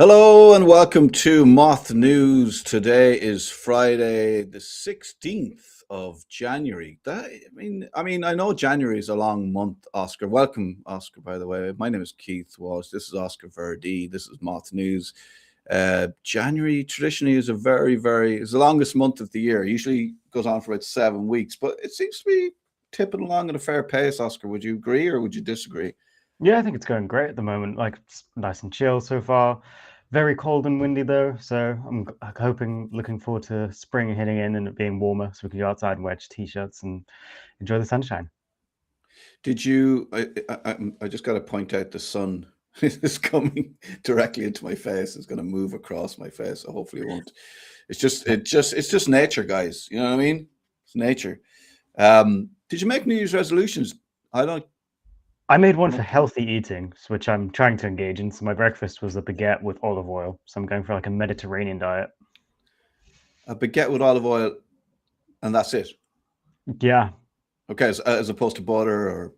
Hello and welcome to MOTH News. Today is Friday, the 16th of January. I know January is a long month, Oscar. Welcome, Oscar, by the way. My name is Keith Walsh. This is Oscar Verde. This is MOTH News. January traditionally is it's the longest month of the year. It usually goes on for about 7 weeks, but it seems to be tipping along at a fair pace, Oscar. Would you agree or would you disagree? Yeah, I think it's going great at the moment. Like, it's nice and chill so far. Very cold and windy though, so I'm looking forward to spring hitting in and it being warmer, so we can go outside and wear t-shirts and enjoy the sunshine. Did you? I just got to point out the sun is coming directly into my face. It's going to move across my face. So hopefully it won't. It's just nature, guys. You know what I mean? It's nature. Did you make New Year's resolutions? I don't. I made one for healthy eating, which I'm trying to engage in. So my breakfast was a baguette with olive oil. So I'm going for like a Mediterranean diet. A baguette with olive oil, and that's it. Yeah, Okay, as opposed to butter or.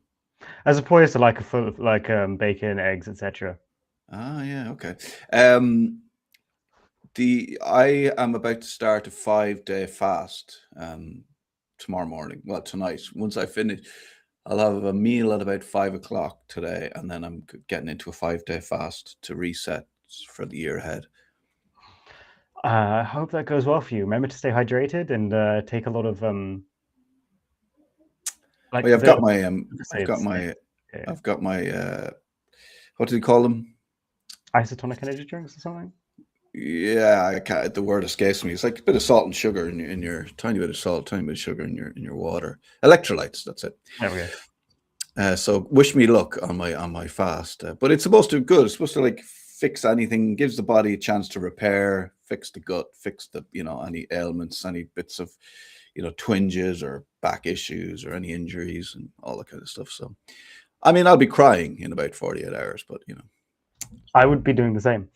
as opposed to like a full like bacon, eggs, etc. Yeah, okay. I am about to start a 5-day fast tomorrow morning. Well, tonight. Once I finish, I'll have a meal at about 5 o'clock today, and then I'm getting into a 5-day fast to reset for the year ahead. I hope that goes well for you. Remember to stay hydrated and take a lot of like Well, the I've got my what do you call them? Isotonic energy drinks or something. Yeah, I can't. The word escapes me. It's like a bit of salt and sugar in your tiny bit of salt, tiny bit of sugar in your water. Electrolytes. That's it. There we go. So wish me luck on my fast. But it's supposed to be good. It's supposed to like fix anything, gives the body a chance to repair, fix the gut, fix the any ailments, any bits of twinges or back issues or any injuries and all that kind of stuff. So, I mean, I'll be crying in about 48 hours, but I would be doing the same.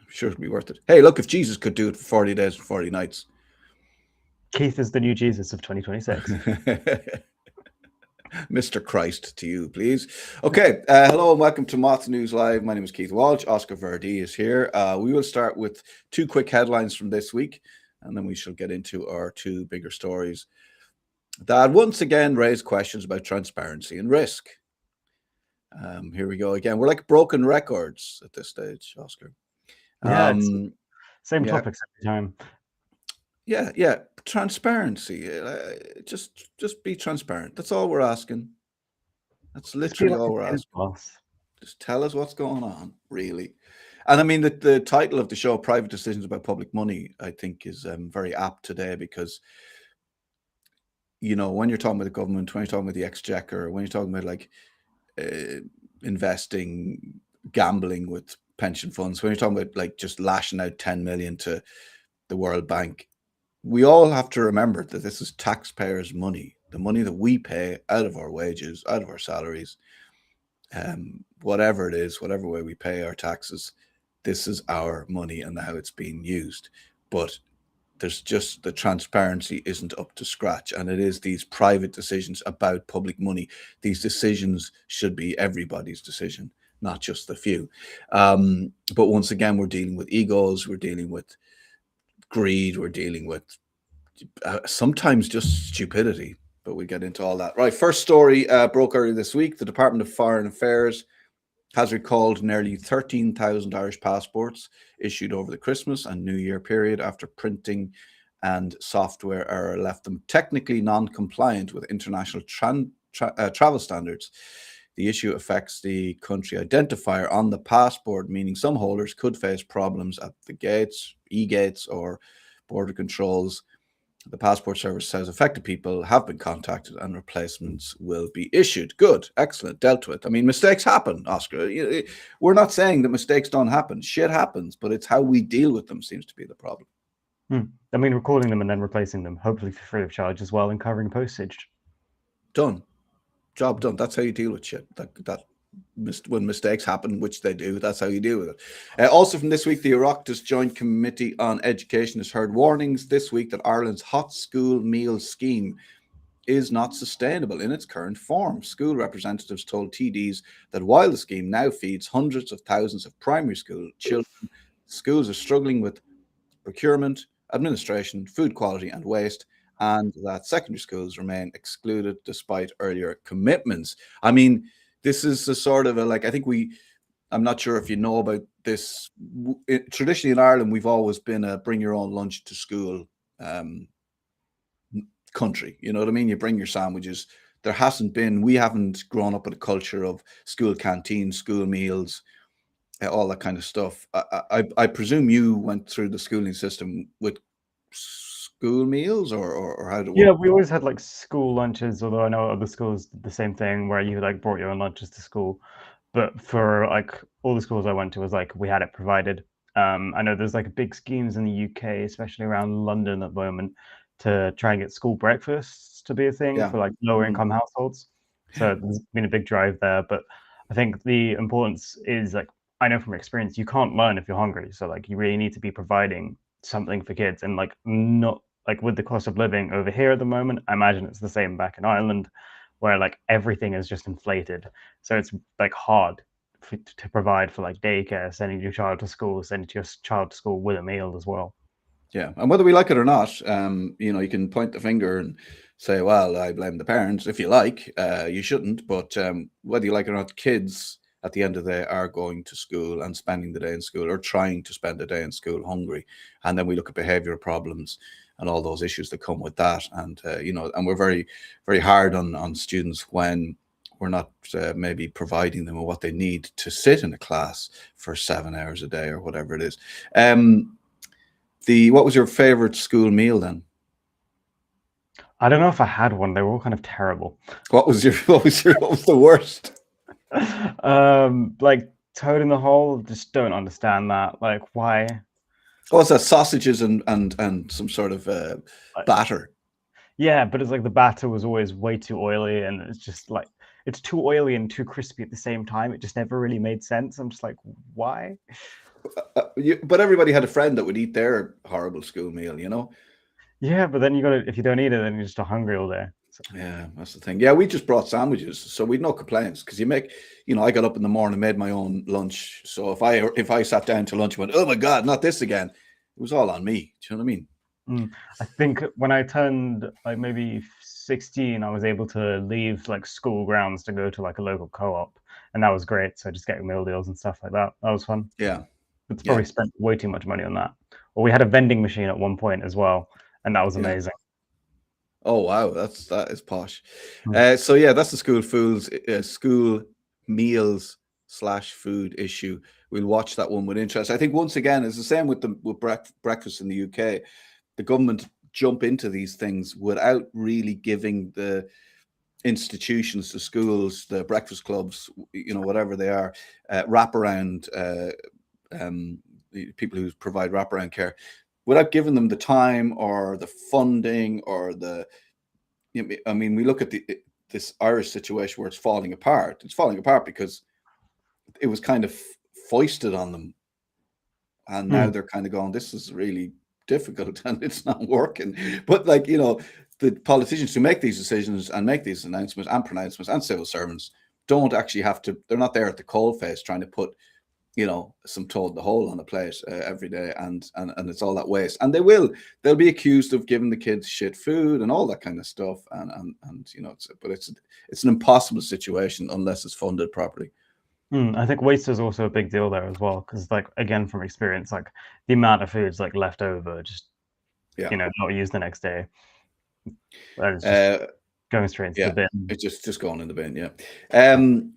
I'm sure it'll be worth it. Hey, look, if Jesus could do it for 40 days and 40 nights. Keith is the new Jesus of 2026. Mr. Christ to you, please. Okay, hello and welcome to MOTH News Live. My name is Keith Walsh. Oscar Verde is here. We will start with two quick headlines from this week, and then we shall get into our two bigger stories that once again raise questions about transparency and risk. Here we go again. We're like broken records at this stage, Oscar. Yeah, it's same topics every time. Yeah. Transparency. Just be transparent. That's all we're asking. That's literally all we're asking. Just tell us what's going on, really. And I mean, the title of the show, Private Decisions About Public Money, I think is very apt today because, when you're talking about the government, when you're talking about the exchequer, when you're talking about like investing, gambling with pension funds, when you're talking about like just lashing out 10 million to the World Bank, we all have to remember that this is taxpayers' money, the money that we pay out of our wages, out of our salaries, whatever it is, whatever way we pay our taxes, this is our money and how it's being used. But there's just the transparency isn't up to scratch. And it is these private decisions about public money. These decisions should be everybody's decision, not just the few. But once again, we're dealing with egos, we're dealing with greed, we're dealing with sometimes just stupidity, but we get into all that. Right, first story broke earlier this week. The Department of Foreign Affairs has recalled nearly 13,000 Irish passports issued over the Christmas and New Year period after printing and software error left them technically non-compliant with international travel standards. The issue affects the country identifier on the passport, meaning some holders could face problems at the gates, e-gates, or border controls. The Passport Service says affected people have been contacted and replacements will be issued. Good, excellent, dealt with. I mean, mistakes happen, Oscar. We're not saying that mistakes don't happen. Shit happens, but it's how we deal with them seems to be the problem. I mean, recording them and then replacing them, hopefully for free of charge as well, and covering postage. Done. Job done. That's how you deal with shit. When mistakes happen, which they do, that's how you deal with it. Also from this week, the Oireachtas Joint Committee on Education has heard warnings this week that Ireland's hot school meal scheme is not sustainable in its current form. School representatives told TDs that while the scheme now feeds hundreds of thousands of primary school children, schools are struggling with procurement, administration, food quality, and waste, and that secondary schools remain excluded despite earlier commitments. I mean, this is a sort of a, like, I think I'm not sure if you know about this. Traditionally in Ireland, we've always been a bring your own lunch to school country. You know what I mean? You bring your sandwiches. We haven't grown up with a culture of school canteens, school meals, all that kind of stuff. I presume you went through the schooling system with school meals, or how did it Yeah, work? we always had like school lunches, although I know other schools did the same thing where you like brought your own lunches to school. But for like all the schools I went to was like we had it provided. I know there's like big schemes in the UK, especially around London at the moment, to try and get school breakfasts to be a thing Yeah. for like lower Mm. income households. So there's been a big drive there. But I think the importance is like I know from experience, you can't learn if you're hungry. So like you really need to be providing something for kids and like not like with the cost of living over here at the moment, I imagine it's the same back in Ireland, where like everything is just inflated. So it's like hard to provide for like daycare, sending your child to school, sending your child to school with a meal as well. Yeah, and whether we like it or not, you can point the finger and say, "Well, I blame the parents." If you like, you shouldn't. But whether you like it or not, kids at the end of the day are going to school and spending the day in school, or trying to spend the day in school hungry. And then we look at behavioural problems and all those issues that come with that. And and we're very, very hard on students when we're not maybe providing them with what they need to sit in a class for 7 hours a day or whatever it is. What was your favorite school meal then? I don't know if I had one. They were all kind of terrible. What was the worst? Like Toad in the Hole, just don't understand that. Like why? Oh, it's that sausages and some sort of Like, batter. yeah, but it's like the batter was always way too oily, and it's just like it's too oily and too crispy at the same time. It just never really made sense. I'm just like, why? But everybody had a friend that would eat their horrible school meal, you know? Yeah, but then you gotta if you don't eat it, then you're just hungry all day. So, Yeah, that's the thing. Yeah, we just brought sandwiches, so we'd no complaints because I got up in the morning, made my own lunch. So if I sat down to lunch and went, oh my God, not this again, it was all on me. Do you know what I mean? I think when I turned like maybe 16, I was able to leave like school grounds to go to like a local co-op, and that was great. So just getting meal deals and stuff like that. That was fun. Yeah, It's yeah, probably spent way too much money on that. Or we had a vending machine at one point as well, and that was yeah. amazing. Oh wow, that is posh. Mm. So yeah, that's the school meals slash food issue. We'll watch that one with interest. I think once again, it's the same with breakfast in the UK. The government jump into these things without really giving the institutions, the schools, the breakfast clubs, whatever they are, wraparound the people who provide wraparound care, without giving them the time or the funding or I mean, we look at this Irish situation where it's falling apart. It's falling apart because it was kind of foisted on them, and now Mm. they're kind of going, "This is really difficult and it's not working." But the politicians who make these decisions and make these announcements and pronouncements and civil servants don't actually have to. They're not there at the coal face trying to put some toad in the hole on a plate every day, and it's all that waste. And they'll be accused of giving the kids shit food and all that kind of stuff. And it's an impossible situation unless it's funded properly. I think waste is also a big deal there as well, because like again from experience, like the amount of food's like left over, just Yeah. not used the next day, and it's just Uh, going straight into the yeah, bin. it's just going in the bin. Yeah.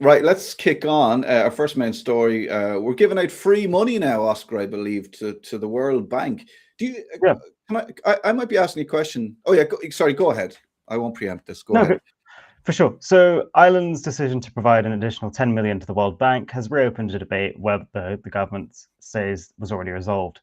Right. Let's kick on. Our first main story. We're giving out free money now, Oscar, I believe, to the World Bank. Do you? Yeah. Can I might be asking you a question. Oh yeah. Sorry. Go ahead. I won't preempt this. Go No, ahead. for sure. So Ireland's decision to provide an additional 10 million to the World Bank has reopened a debate where the government says was already resolved.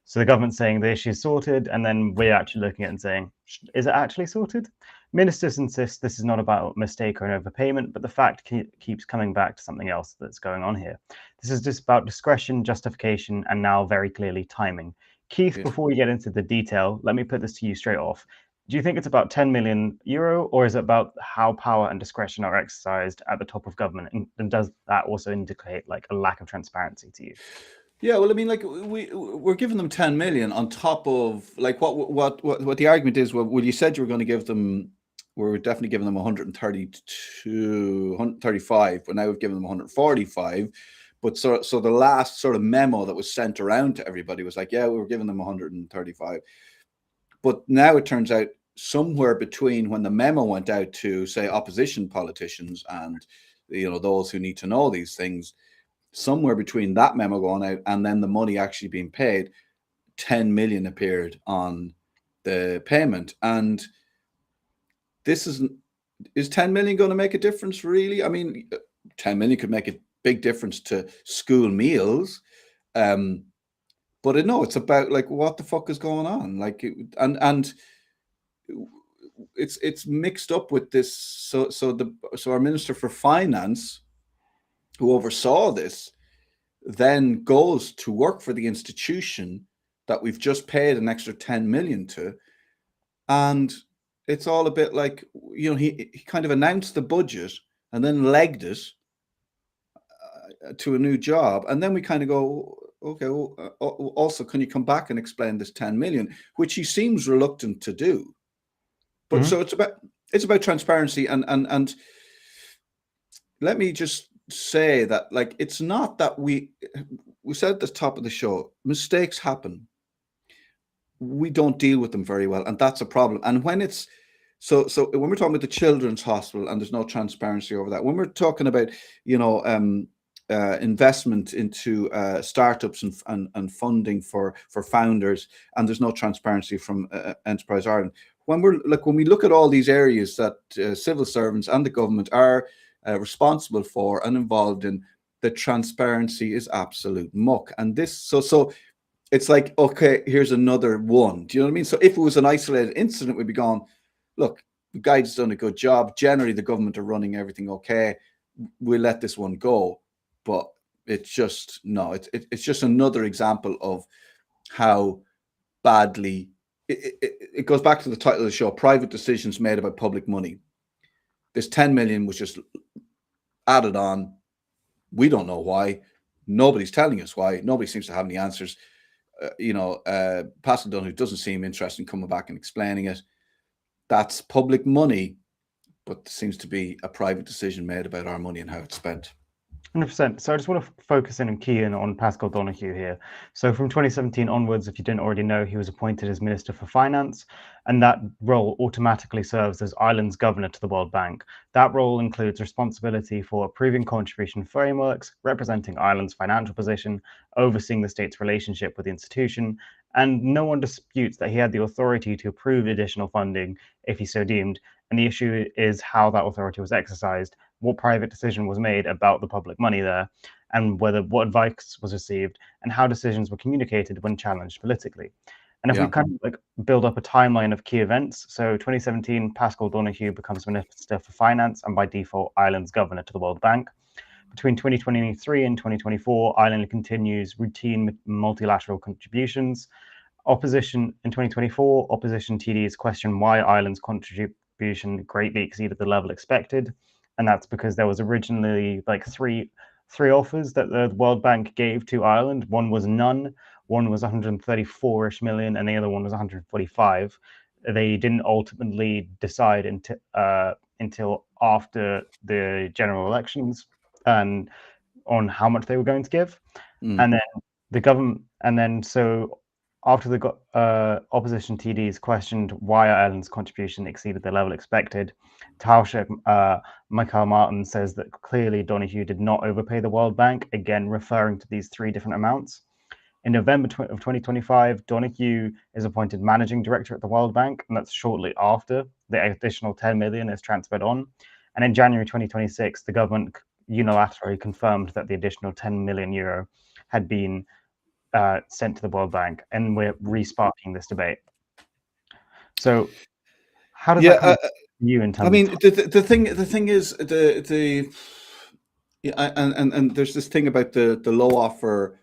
So the government's saying the issue is sorted, and then we're actually looking at it and saying, is it actually sorted? Ministers insist this is not about a mistake or an overpayment, but the fact keeps coming back to something else that's going on here. This is just about discretion, justification, and now very clearly timing. Keith, Beautiful. before we get into the detail, let me put this to you straight off. Do you think it's about 10 million euro, or is it about how power and discretion are exercised at the top of government? And does that also indicate like a lack of transparency to you? Yeah, well, I mean, like we're giving them 10 million on top of like what the argument is. Well, you said you were going to give them, we're definitely giving them 132, 135, but now we've given them 145. But so the last sort of memo that was sent around to everybody was like, yeah, we were giving them 135. But now it turns out somewhere between when the memo went out to say opposition politicians and those who need to know these things, somewhere between that memo going out and then the money actually being paid, 10 million appeared on the payment. And this is 10 million going to make a difference, really? I mean, 10 million could make a big difference to school meals. But no, it's about like what the fuck is going on, like, and it's mixed up with this. So our Minister for Finance, who oversaw this, then goes to work for the institution that we've just paid an extra 10 million to. And it's all a bit like, he kind of announced the budget and then legged it to a new job. And then we kind of go, okay, well, also, can you come back and explain this 10 million, which he seems reluctant to do. But so it's about transparency. And let me just say that, like, it's not that we said at the top of the show, mistakes happen. We don't deal with them very well, and that's a problem. And when it's so when we're talking about the children's hospital and there's no transparency over that, when we're talking about investment into startups and funding for founders, and there's no transparency from Enterprise Ireland, when we look at all these areas that civil servants and the government are responsible for and involved in, the transparency is absolute muck. And this, so it's like, okay, here's another one. Do you know what I mean? So if it was an isolated incident, we'd be going, look, the guy's done a good job. Generally, the government are running everything okay. We'll let this one go. But it's just, no, it's just another example of how badly it goes back to the title of the show, private decisions made about public money. This 10 million was just added on. We don't know why. Nobody's telling us why. Nobody seems to have any answers. Paschal Donohoe doesn't seem interested in coming back and explaining it. That's public money, but seems to be a private decision made about our money and how it's spent. 100%. So I just want to focus in and key in on Paschal Donohoe here. So from 2017 onwards, if you didn't already know, he was appointed as Minister for Finance, and that role automatically serves as Ireland's governor to the World Bank. That role includes responsibility for approving contribution frameworks, representing Ireland's financial position, overseeing the state's relationship with the institution, and no one disputes that he had the authority to approve additional funding if he so deemed. And the issue is how that authority was exercised, what private decision was made about the public money there, and what advice was received, and how decisions were communicated when challenged politically. And if we kind of like build up a timeline of key events, so 2017, Paschal Donohoe becomes Minister for Finance and by default Ireland's governor to the World Bank. Between 2023 and 2024, Ireland continues routine multilateral contributions. Opposition in 2024, opposition TDs question why Ireland's contribution greatly exceeded the level expected. And that's because there was originally like three offers that the World Bank gave to Ireland. One was none, one was 134-ish million, and the other one was 145. They didn't ultimately decide until after the general elections and on how much they were going to give. And then the government, and then so after the opposition TDs questioned why Ireland's contribution exceeded the level expected, Taoiseach Michael Martin says that clearly Donohoe did not overpay the World Bank, again referring to these three different amounts. In November of 2025, Donohoe is appointed managing director at the World Bank, and that's shortly after the additional 10 million is transferred on. And in January 2026, the government unilaterally confirmed that the additional 10 million euro had been sent to the World Bank, and we're resparking this debate. So, how does that come to you in terms? I mean, the thing is and there's this thing about the low offer.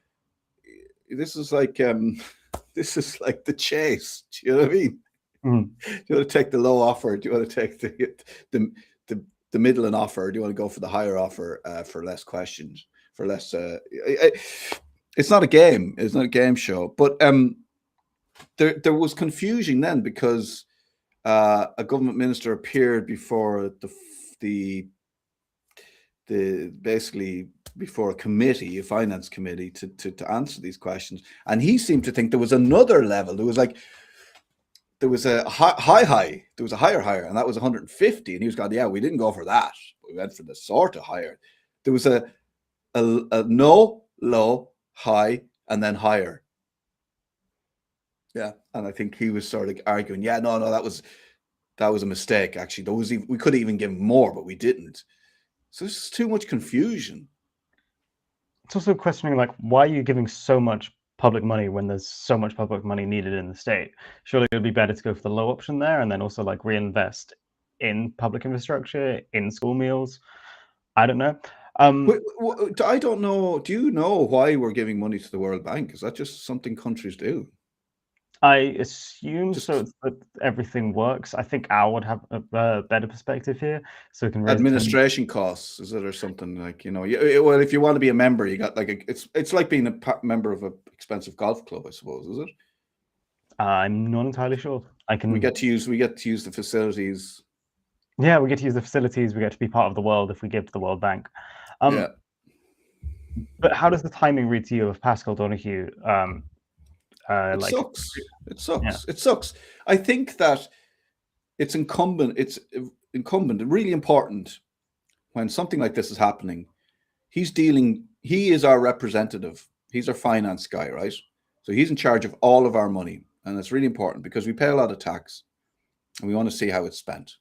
This is like this is like the chase. Do you know what I mean? Do you want to take the low offer? Do you want to take the middling offer? Or do you want to go for the higher offer for less questions, for less? It's not a game. It's not a game show. But there was confusion then because a government minister appeared before the basically before a committee, a finance committee, to answer these questions, and he seemed to think there was another level. There was a high. There was a higher, and that was 150. And he was going, yeah, we didn't go for that. We went for the sort of higher. There was a no, low, high, and then higher. Yeah, and I think he was sort of arguing, yeah, no, that was a mistake. Actually, we could even give more, but we didn't. So there's too much confusion. It's also questioning, like, why are you giving so much public money when there's so much public money needed in the state? Surely it would be better to go for the low option there, and then also like reinvest in public infrastructure, in school meals. I don't know. I don't know. Do you know why we're giving money to the World Bank? Is that just something countries do? I assume so that everything works. I think Al would have a better perspective here, so we can administration costs, is it, or something like, well, if you want to be a member, you got like it's like being a member of an expensive golf club, I suppose, is it? I'm not entirely sure. We get to use the facilities. Yeah, we get to use the facilities. We get to be part of the world if we give to the World Bank. Yeah. But how does the timing read to you of Paschal Donohoe? It sucks. It sucks. Yeah. It sucks. I think that it's incumbent, really important when something like this is happening. He is our representative. He's our finance guy, right? So he's in charge of all of our money. And it's really important because we pay a lot of tax and we want to see how it's spent.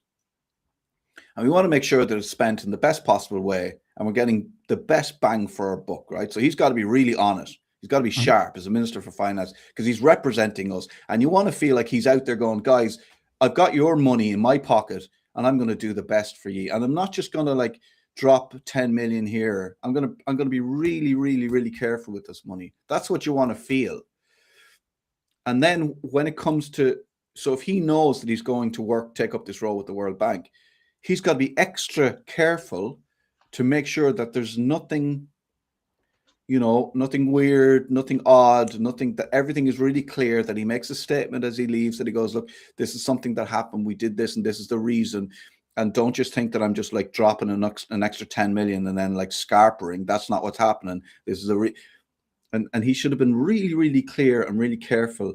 And we want to make sure that it's spent in the best possible way and we're getting the best bang for our buck, right? So he's got to be really honest. He's got to be sharp as a Minister for Finance because he's representing us. And you want to feel like he's out there going, guys, I've got your money in my pocket and I'm going to do the best for you. And I'm not just going to like drop 10 million here. I'm going to be really, really, really careful with this money. That's what you want to feel. And then when it comes to, so if he knows that he's going to take up this role with the World Bank, he's got to be extra careful to make sure that there's nothing, nothing weird, nothing odd, nothing, that everything is really clear, that he makes a statement as he leaves, that he goes, look, this is something that happened. We did this and this is the reason. And don't just think that I'm just like dropping an extra 10 million and then like scarpering. That's not what's happening. This is and he should have been really, really clear and really careful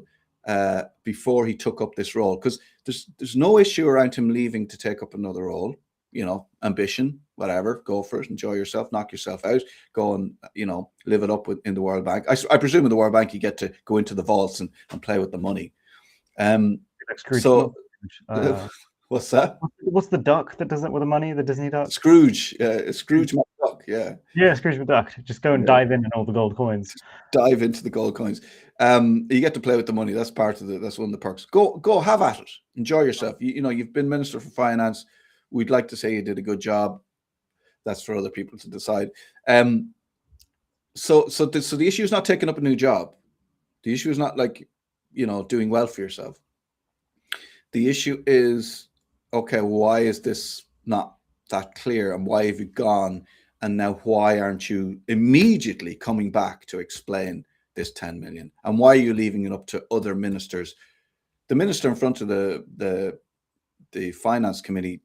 before he took up this role, because there's no issue around him leaving to take up another role. Ambition, whatever, go for it, enjoy yourself, knock yourself out, go and live it up in the World Bank. I presume in the World Bank you get to go into the vaults and play with the money. What's that? What's the duck that does it with the money? The Disney duck? Scrooge. Scrooge McDuck. Yeah. Yeah, Scrooge McDuck. Just go and dive in all the gold coins. Dive into the gold coins. You get to play with the money. That's that's one of the perks. Go have at it. Enjoy yourself. You've been Minister for Finance. We'd like to say you did a good job. That's for other people to decide. So the issue is not taking up a new job. The issue is not like, doing well for yourself. The issue is, okay, why is this not that clear, and why have you gone, and now why aren't you immediately coming back to explain this 10 million, and why are you leaving it up to other ministers? The minister in front of the finance committee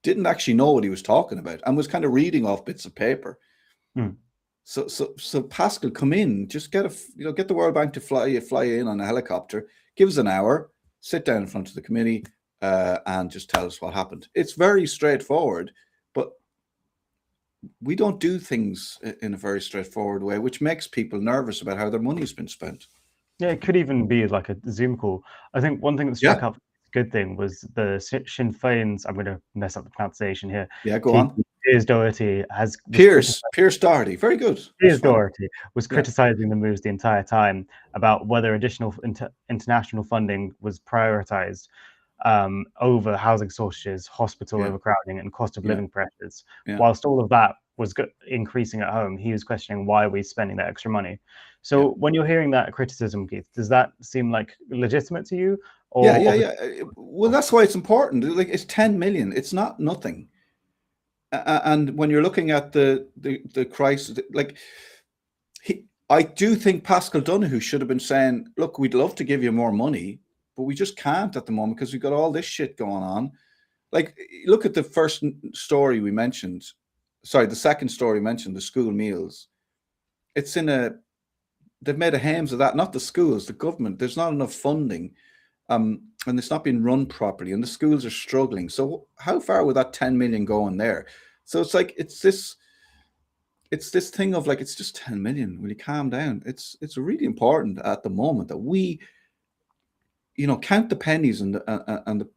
didn't actually know what he was talking about and was kind of reading off bits of paper. So Paschal, come in, just get the World Bank to fly in on a helicopter, give us an hour, sit down in front of the committee, and just tell us what happened. It's very straightforward, but we don't do things in a very straightforward way, which makes people nervous about how their money's been spent. Yeah, it could even be like a Zoom call. I think one thing that struck up good thing was the Sinn Féin's, I'm going to mess up the pronunciation here. Yeah, go on. Piers Doherty Piers Doherty, very good. Piers Doherty was criticizing the moves the entire time about whether additional international funding was prioritized over housing shortages, hospital overcrowding, and cost of living pressures. Whilst all of that was increasing at home, he was questioning, why are we spending that extra money? So when you're hearing that criticism, Keith, does that seem like legitimate to you? Yeah. Well, that's why it's important. Like, it's 10 million. It's not nothing. And when you're looking at the crisis, like I do think Paschal Donohoe should have been saying, look, we'd love to give you more money, but we just can't at the moment because we've got all this shit going on. Like, look at the first story we mentioned. Sorry, the second story mentioned, the school meals. It's in a, they've made a hames of that, not the schools, the government. There's not enough funding, and it's not being run properly, and the schools are struggling. So how far would that 10 million go in there? So it's like, it's this thing of like, it's just 10 million. Will you calm down? It's really important at the moment that we, count the pennies and the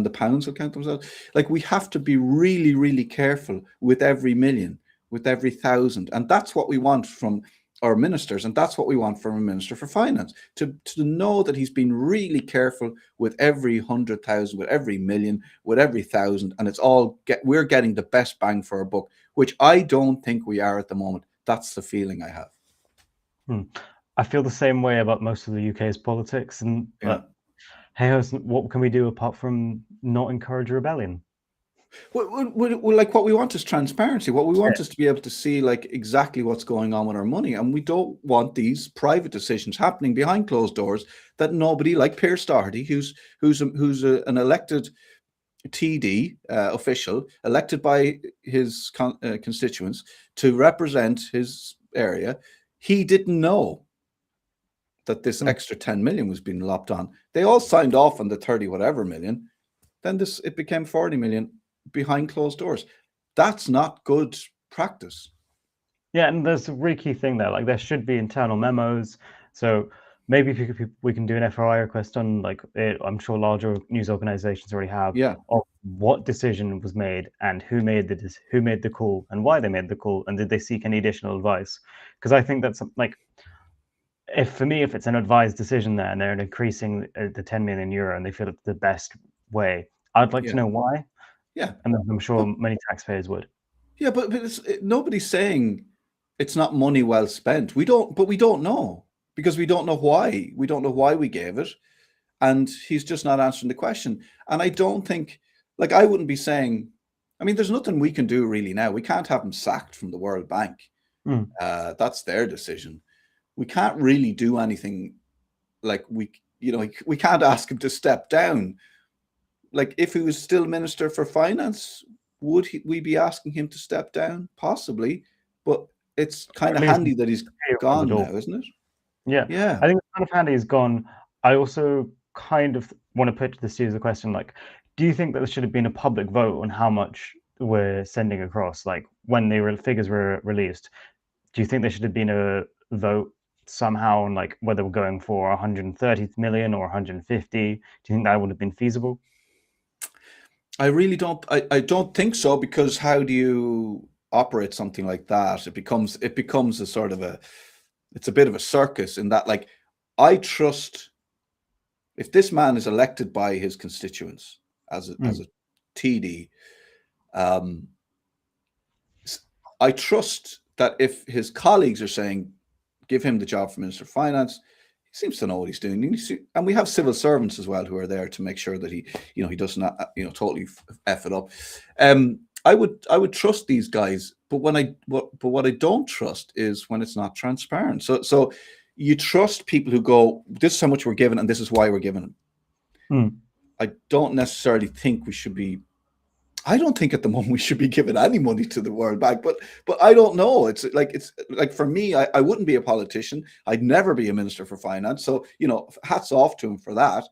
pounds will count themselves. Like, we have to be really, really careful with every million, with every thousand. And that's what we want from our ministers. And that's what we want from a minister for finance, to know that he's been really careful with every 100,000, with every million, with every thousand. And we're getting the best bang for our buck, which I don't think we are at the moment. That's the feeling I have. I feel the same way about most of the UK's politics, and Yeah. hey, what can we do apart from not encourage rebellion? Like, what we want is transparency. What we want is to be able to see like exactly what's going on with our money, and we don't want these private decisions happening behind closed doors that nobody, like Pierce Doherty, who's an elected TD official, elected by his constituents to represent his area, he didn't know that this extra 10 million was being lopped on. They all signed off on the 30 whatever million. Then it became 40 million behind closed doors. That's not good practice. Yeah, and there's a really key thing there. Like, there should be internal memos. So maybe if we can do an FOI request on, like, I'm sure larger news organizations already have, Yeah. of what decision was made and who made the call and why they made the call, and did they seek any additional advice? Because I think that's like, if it's an advised decision there and they're increasing the 10 million euro and they feel it's the best way, I'd like to know why. Yeah. And I'm sure many taxpayers would. Yeah, but nobody's saying it's not money well spent. We don't know, because we don't know why. We don't know why we gave it, and he's just not answering the question. And I don't think, like, I wouldn't be saying, I mean, there's nothing we can do really now. We can't have him sacked from the World Bank. That's their decision. We can't really do anything. Like, we can't ask him to step down. Like, if he was still Minister for Finance, would we be asking him to step down? Possibly, but it's kind of handy that he's gone now, isn't it? Yeah. Yeah. I think it's kind of handy he's gone. I also kind of want to put this to you as a question, like, do you think that there should have been a public vote on how much we're sending across? Like, when the figures were released, do you think there should have been a vote somehow on, like, whether we're going for 130 million or 150? Do you think that would have been feasible? I really don't. I don't think so, because how do you operate something like that? It becomes a sort of it's a bit of a circus, in that, like, I trust, if this man is elected by his constituents as a TD, I trust that if his colleagues are saying, give him the job for Minister of Finance, he seems to know what he's doing. And we have civil servants as well who are there to make sure that he doesn't, totally F it up. I would trust these guys, but what I don't trust is when it's not transparent. So you trust people who go, this is how much we're given and this is why we're giving it. I don't necessarily think we should be. I don't think at the moment we should be giving any money to the World Bank, but I don't know. It's like for me, I wouldn't be a politician. I'd never be a Minister for Finance. So, hats off to him for that.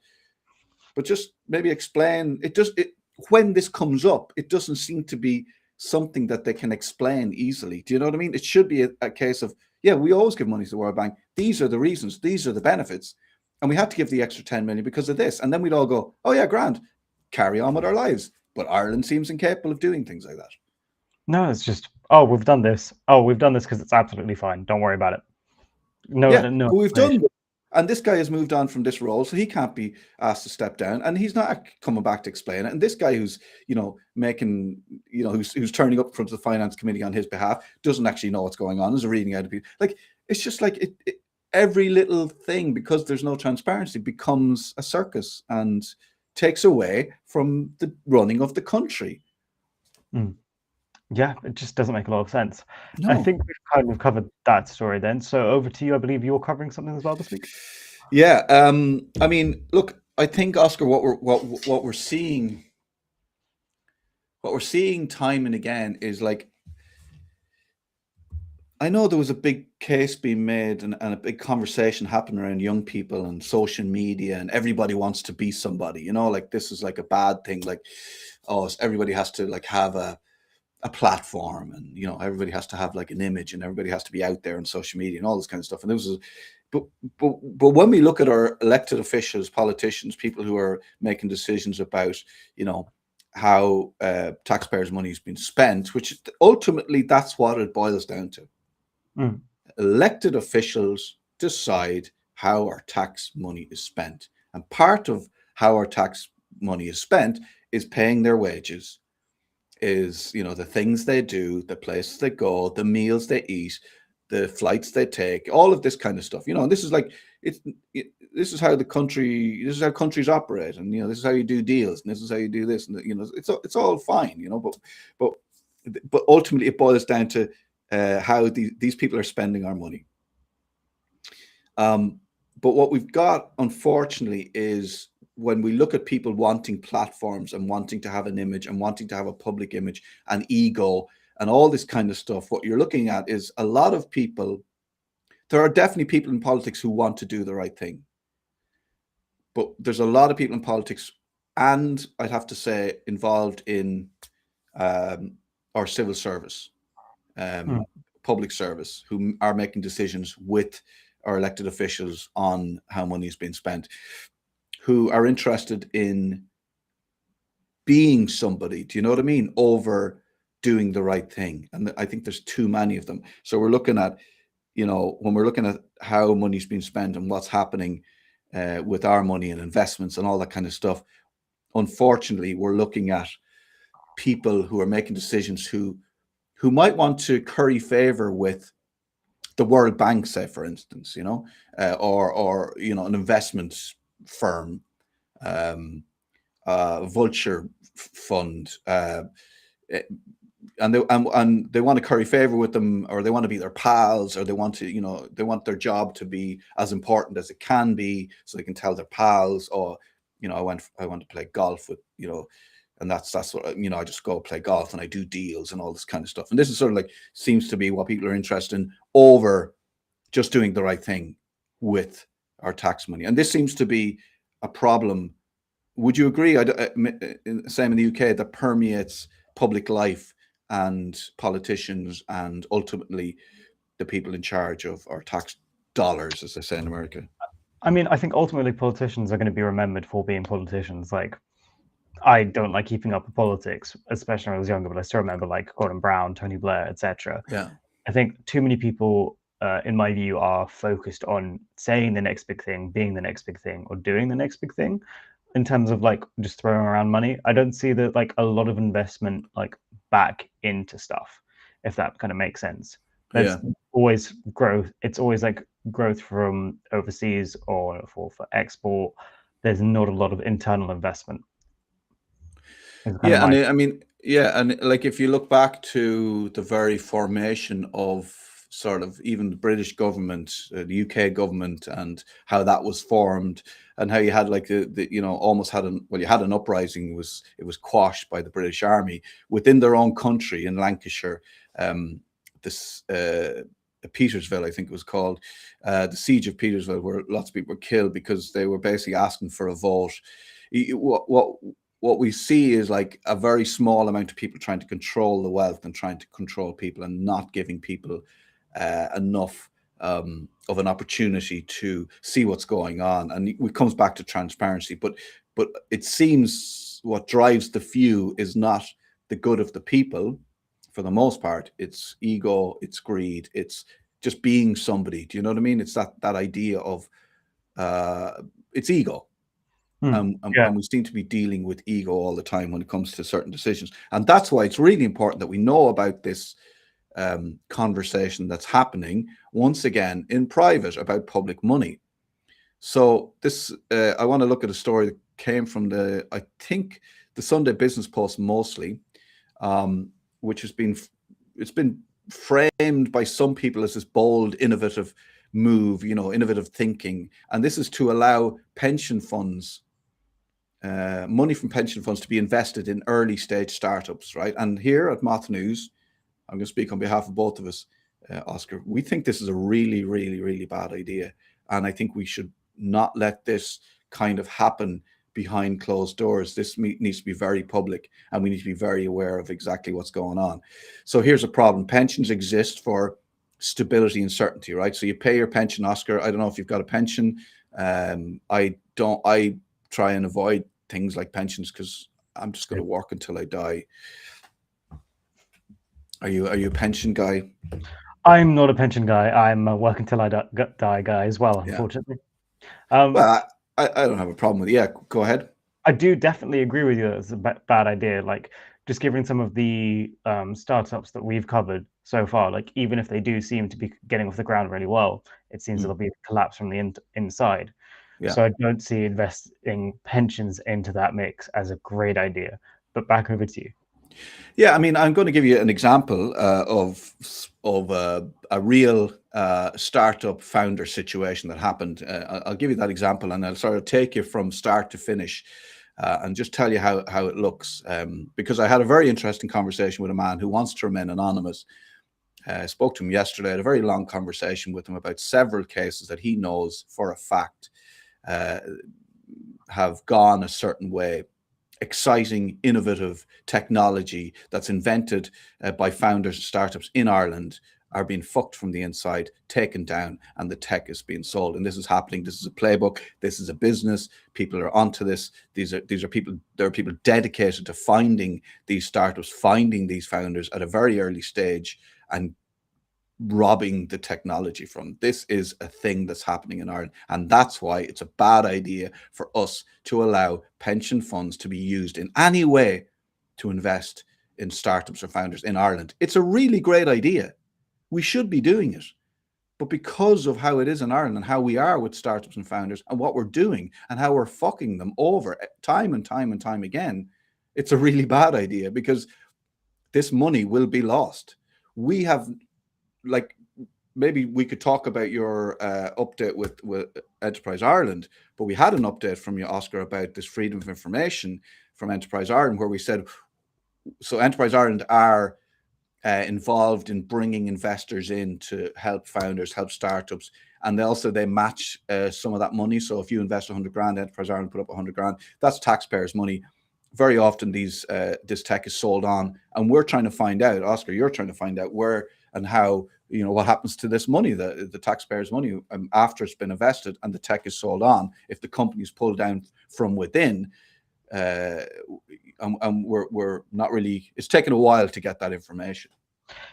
But just maybe explain it. When this comes up, it doesn't seem to be something that they can explain easily. Do you know what I mean? It should be a case of, yeah, we always give money to the World Bank. These are the reasons. These are the benefits. And we had to give the extra 10 million because of this. And then we'd all go, oh yeah, grand, carry on with our lives. But Ireland seems incapable of doing things like that. No, it's just, oh, we've done this. Oh, we've done this because it's absolutely fine. Don't worry about it. No, but we've done this. And this guy has moved on from this role, so he can't be asked to step down, and he's not coming back to explain it. And this guy who's, making, who's turning up in front of the Finance Committee on his behalf, doesn't actually know what's going on. Is reading out of people. Like, it's just like every little thing, because there's no transparency, becomes a circus and takes away from the running of the country. Yeah, it just doesn't make a lot of sense. I No. think we've kind of covered that story then. So over to you. I believe you're covering something as well this week. Yeah. I mean, look, I think, Oscar, what we're seeing time and again is like, I know there was a big case being made and a big conversation happening around young people and social media, and everybody wants to be somebody, like this is like a bad thing. Like, oh, everybody has to like have a platform, and everybody has to have like an image, and everybody has to be out there on social media and all this kind of stuff. And this is, but but when we look at our elected officials, politicians, people who are making decisions about, how taxpayers' money has been spent, which ultimately that's what it boils down to. Mm. Elected officials decide how our tax money is spent. And part of how our tax money is spent is paying their wages, is, the things they do, the places they go, the meals they eat, the flights they take, all of this kind of stuff. And this is like, this is how this is how countries operate. And, this is how you do deals. And this is how you do this. And, it's all fine, but, but ultimately it boils down to how these people are spending our money. But what we've got, unfortunately, is when we look at people wanting platforms and wanting to have an image and wanting to have a public image and ego and all this kind of stuff, what you're looking at is a lot of people. There are definitely people in politics who want to do the right thing, but there's a lot of people in politics, and I'd have to say involved in our civil service, Mm. public service, who are making decisions with our elected officials on how money is being spent, who are interested in being somebody, do you know what I mean, over doing the right thing. And I think there's too many of them. So we're looking at, when we're looking at how money's being spent and what's happening with our money and investments and all that kind of stuff, unfortunately, we're looking at people who are making decisions who might want to curry favor with the World Bank, say, for instance, or an investment firm, vulture fund, and they want to curry favor with them, or they want to be their pals, or they want to, they want their job to be as important as it can be, so they can tell their pals, or I want to play golf with, and that's what I just go play golf and I do deals and all this kind of stuff. And this is sort of like, seems to be what people are interested in over just doing the right thing with our tax money. And this seems to be a problem. Would you agree? Same in the UK, that permeates public life and politicians and ultimately the people in charge of our tax dollars, as they say in America. I mean, I think ultimately politicians are going to be remembered for being politicians. Like, I don't like keeping up with politics, especially when I was younger, but I still remember like Gordon Brown, Tony Blair, etc. Yeah. I think too many people, in my view, are focused on saying the next big thing, being the next big thing, or doing the next big thing in terms of like just throwing around money. I don't see that like a lot of investment like back into stuff, if that kind of makes sense. There's Yeah. always growth. It's always like growth from overseas or for export. There's not a lot of internal investment. Is kind of Yeah, and my I mean, yeah, and like if you look back to the very formation of sort of even the British government, the UK government, and how that was formed, and how you had like almost had you had an uprising. It was quashed by the British Army within their own country in Lancashire. This Petersville, I think it was called, the Siege of Petersville, where lots of people were killed because they were basically asking for a vote. What we see is like a very small amount of people trying to control the wealth and trying to control people, and not giving people enough of an opportunity to see what's going on. And it comes back to transparency, but it seems what drives the few is not the good of the people. For the most part, it's ego, it's greed, it's just being somebody. Do you know what I mean? It's that idea of it's ego. yeah. And we seem to be dealing with ego all the time when it comes to certain decisions. And that's why it's really important that we know about this conversation that's happening, once again, in private about public money. So this, I want to look at a story that came from I think, the Sunday Business Post mostly, which has been framed by some people as this bold, innovative move, innovative thinking, and this is to allow pension funds, money from pension funds, to be invested in early stage startups, right? And here at MOTH News, I'm going to speak on behalf of both of us, Oscar. We think this is a really, really, really bad idea, and I think we should not let this kind of happen behind closed doors. This needs to be very public, and we need to be very aware of exactly what's going on. So here's a problem. Pensions exist for stability and certainty, right? So you pay your pension, Oscar. I don't know if you've got a pension. I don't. I try and avoid things like pensions because I'm just going to work until I die. Are you a pension guy? I'm not a pension guy. I'm a work until I die guy as well, unfortunately. Well, I don't have a problem with it. Yeah, go ahead. I do definitely agree with you that it's a bad idea. Like, just given some of the startups that we've covered so far, like even if they do seem to be getting off the ground really well, it seems there'll be a collapse from the inside. Yeah. So I don't see investing pensions into that mix as a great idea. But back over to you. Yeah, I mean, I'm going to give you an example of a real startup founder situation that happened. I'll give you that example, and I'll sort of take you from start to finish, and just tell you how it looks. Because I had a very interesting conversation with a man who wants to remain anonymous. I spoke to him yesterday. I had a very long conversation with him about several cases that he knows for a fact have gone a certain way. Exciting, innovative technology that's invented by founders of startups in Ireland are being fucked from the inside, taken down, and the tech is being sold. And this is happening. This is a playbook. This is a business. People are onto this. These are people. There are people dedicated to finding these startups, finding these founders at a very early stage, and robbing the technology from. This is a thing that's happening in Ireland, and that's why it's a bad idea for us to allow pension funds to be used in any way to invest in startups or founders in Ireland. It's a really great idea. We should be doing it. But because of how it is in Ireland and how we are with startups and founders and what we're doing and how we're fucking them over time and time and time again, it's a really bad idea because this money will be lost. We have, like, maybe we could talk about your update with Enterprise Ireland, but we had an update from you, Oscar, about this freedom of information from Enterprise Ireland, where we said, so Enterprise Ireland are involved in bringing investors in to help founders, help startups, and they match some of that money. So if you invest 100 grand, Enterprise Ireland put up 100 grand, that's taxpayers' money. Very often this tech is sold on, and we're trying to find out, Oscar, you're trying to find out where and how, what happens to this money, the taxpayers' money, after it's been invested and the tech is sold on. If the company is pulled down from within, and we're not really, it's taken a while to get that information.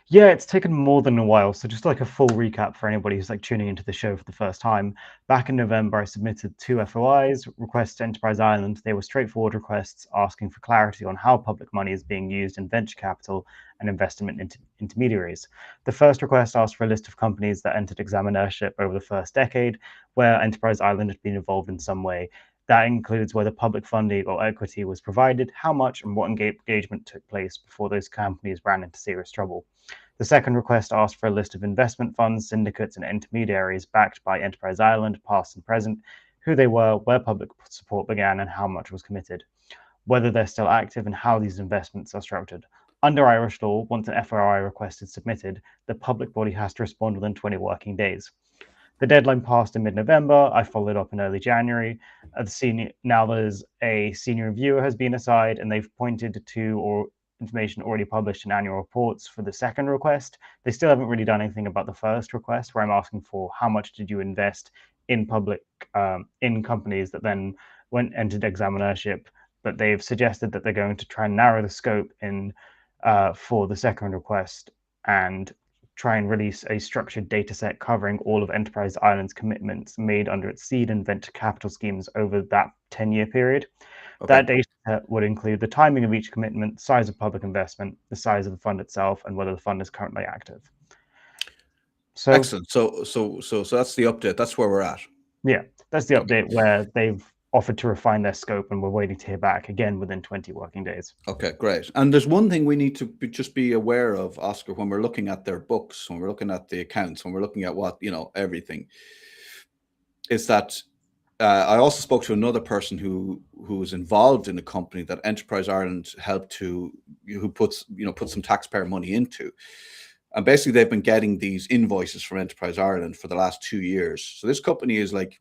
Yeah, it's taken more than a while. So just like a full recap for anybody who's like tuning into the show for the first time. Back in November, I submitted 2 FOIs, requests to Enterprise Ireland. They were straightforward requests asking for clarity on how public money is being used in venture capital and investment intermediaries. The first request asked for a list of companies that entered examinership over the first decade, where Enterprise Ireland had been involved in some way. That includes whether public funding or equity was provided, how much and what engagement took place before those companies ran into serious trouble. The second request asked for a list of investment funds, syndicates, and intermediaries backed by Enterprise Ireland, past and present, who they were, where public support began, and how much was committed, whether they're still active, and how these investments are structured. Under Irish law, once an FOI request is submitted, the public body has to respond within 20 working days. The deadline passed in mid-November. I followed up in early January. Now there's a senior reviewer has been assigned, and they've pointed to information already published in annual reports for the second request. They still haven't really done anything about the first request, where I'm asking for how much did you invest in in companies that then entered examinership. But they've suggested that they're going to try and narrow the scope for the second request and try and release a structured data set covering all of Enterprise Ireland's commitments made under its seed and venture capital schemes over that 10-year period. Okay. That data set would include the timing of each commitment, size of public investment, the size of the fund itself, and whether the fund is currently active. So excellent. So that's the update. That's where we're at. Yeah, that's the update where they've offered to refine their scope, and we're waiting to hear back again within 20 working days. Okay, great. And there's one thing we need to just be aware of, Oscar, when we're looking at their books, when we're looking at the accounts, when we're looking at what, everything, is that I also spoke to another person who was involved in a company that Enterprise Ireland helped who put some taxpayer money into. And basically they've been getting these invoices from Enterprise Ireland for the last 2 years. So this company is like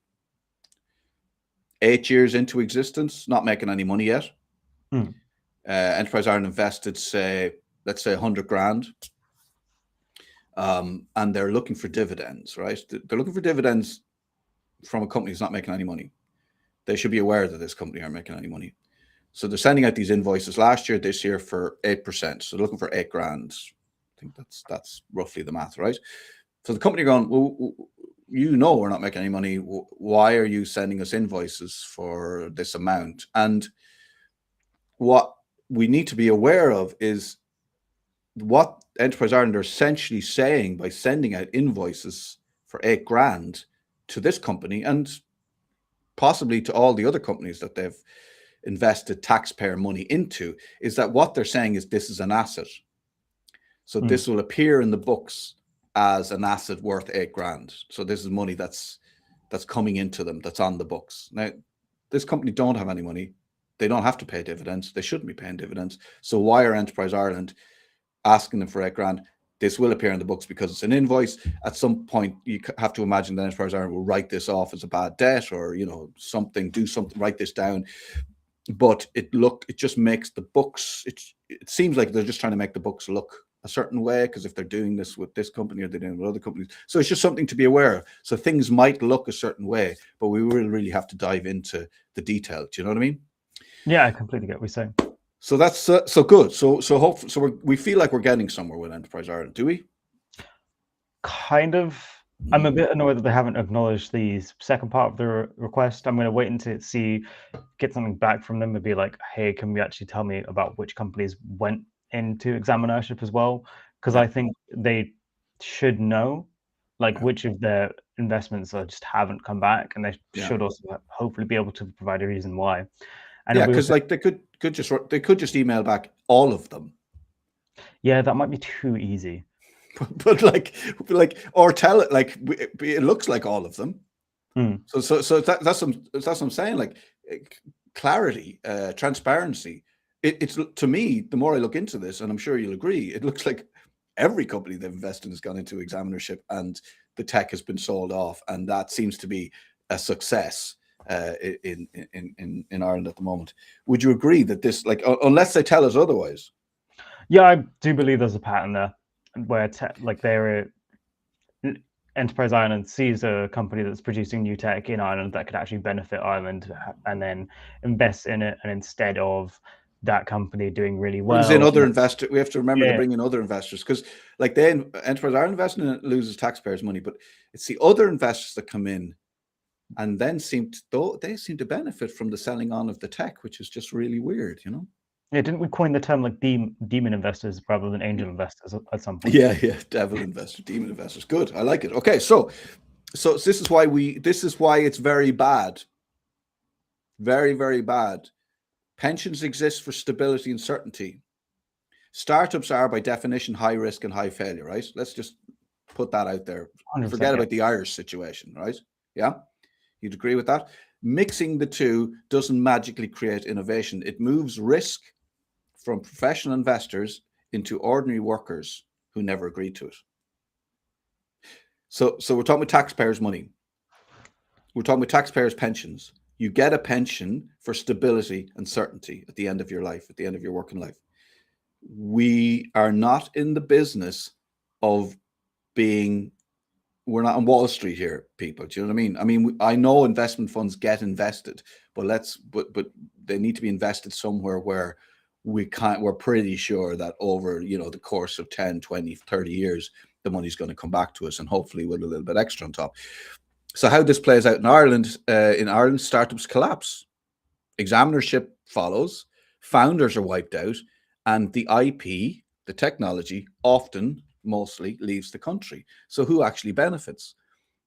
8 years into existence, not making any money yet. Enterprise Ireland invested, let's say 100 grand. And they're looking for dividends, right? They're looking for dividends from a company that's not making any money. They should be aware that this company aren't making any money. So they're sending out these invoices last year, this year for 8%. So they're looking for 8 grand. I think that's roughly the math, right? So the company going, well, we're not making any money. Why are you sending us invoices for this amount? And what we need to be aware of is what Enterprise Ireland are essentially saying by sending out invoices for 8 grand to this company and possibly to all the other companies that they've invested taxpayer money into, is that what they're saying is this is an asset. So this will appear in the books as an asset worth 8 grand. So this is money that's coming into them, that's on the books. Now, this company don't have any money. They don't have to pay dividends. They shouldn't be paying dividends. So why are Enterprise Ireland asking them for 8 grand? This will appear in the books because it's an invoice. At some point, you have to imagine that Enterprise Ireland will write this off as a bad debt, or do something, write this down. But it just makes the books. It seems like they're just trying to make the books look a certain way, because if they're doing this with this company or they're doing it with other companies, so it's just something to be aware of. So things might look a certain way, but we will really have to dive into the detail. Do you know what I mean? Yeah, I completely get what you're saying. So that's so good. So hopefully, we feel like we're getting somewhere with Enterprise Ireland, do we? Kind of. I'm a bit annoyed that they haven't acknowledged the second part of the request. I'm going to wait until get something back from them and be like, hey, can we actually tell me about which companies went into examinership as well? Because I think they should know which of their investments just haven't come back, and they should also hopefully be able to provide a reason why. And because they could just email back all of them. Yeah, that might be too easy. But or tell it it looks like all of them. So that's what I'm saying. Like clarity, transparency. It's to me, the more I look into this, and I'm sure you'll agree, it looks like every company they've invested in has gone into examinership, and the tech has been sold off, and that seems to be a success in Ireland at the moment. Would you agree that this, unless they tell us otherwise? Yeah, I do believe there's a pattern there, where Enterprise Ireland sees a company that's producing new tech in Ireland that could actually benefit Ireland, and then invest in it, and instead of that company doing really well, brings in other investors. We have to remember to bring in other investors, because Enterprise Ireland investing in it loses taxpayers' money, but it's the other investors that come in and then seem to benefit from the selling on of the tech, which is just really weird, Yeah, didn't we coin the term demon investors rather than angel investors at some point? Yeah, devil investors, demon investors. Good, I like it. Okay, so this is why it's very bad, very, very bad. Pensions exist for stability and certainty. Startups are by definition high risk and high failure, right? Let's just put that out there. Forget about the Irish situation, right? Yeah, you'd agree with that? Mixing the two doesn't magically create innovation. It moves risk from professional investors into ordinary workers who never agreed to it. So we're talking about taxpayers' money. We're talking about taxpayers' pensions. You get a pension for stability and certainty at the end of your life, at the end of your working life. We are not in the business of we're not on Wall Street here, people. Do you know what I mean? I mean, I know investment funds get invested, but they need to be invested somewhere where we're pretty sure that over, the course of 10, 20, 30 years, the money's going to come back to us, and hopefully with a little bit extra on top. So how this plays out in Ireland, startups collapse. Examinership follows, founders are wiped out, and the IP, the technology, mostly leaves the country. So who actually benefits?